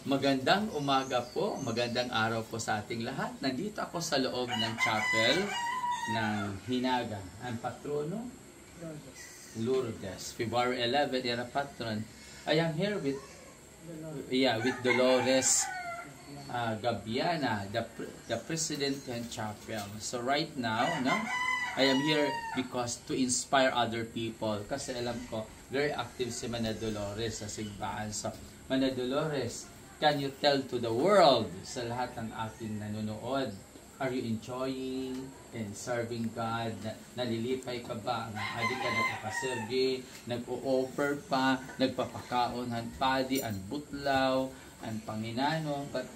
Magandang umaga po, magandang araw po sa ating lahat. Nandito ako sa loob ng chapel ng Hinaga. Ang patrono? Lourdes. February 11, era patron. I am here with Dolores Gabiana, the president ng chapel. So right now, I am here because to inspire other people. Kasi alam ko, very active si Mana Dolores sa simbahan. So, Mana Dolores, can you tell to the world, sa lahat ng ating nanonood, are you enjoying and serving God? Nalilipay ka ba? Hindi ka nakakaserve, nag-o-offer pa, nagpapakaon, ang padi, ang butlaw, ang panginano, but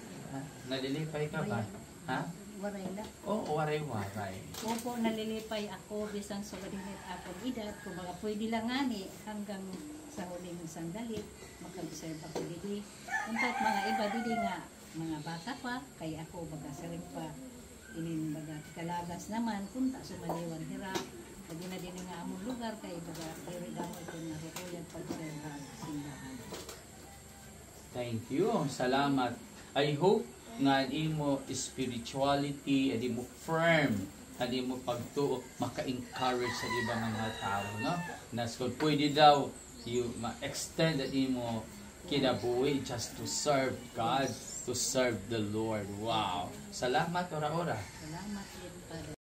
nalilipay ka ba? Ha? Waray na. Oo, waray-waray. Opo, nalilipay ako, bisang sumadinit akong edad, kung mga pwede lang ngani, hanggang sa huling sandali, makag-serve ako dili. Untat mga iba dili nga, mga bata pa, kaya ako baga-serve pa. Inin baga kalagas naman, punta sumaliwan hirap. Lagi na din nga among lugar, kaya baga, pero damo ito narukuyan pag-serve ang simbahan. Thank you. Salamat. I hope nga imo spirituality, adi mo firm, adi mo pagtuo, maka-encourage sa ibang mga tao, no? Nas kung pwede daw, you ma-extend at imo kinabuhi just to serve God, to serve the Lord. Wow! Salamat, ora-ora. Salamat din, Padre.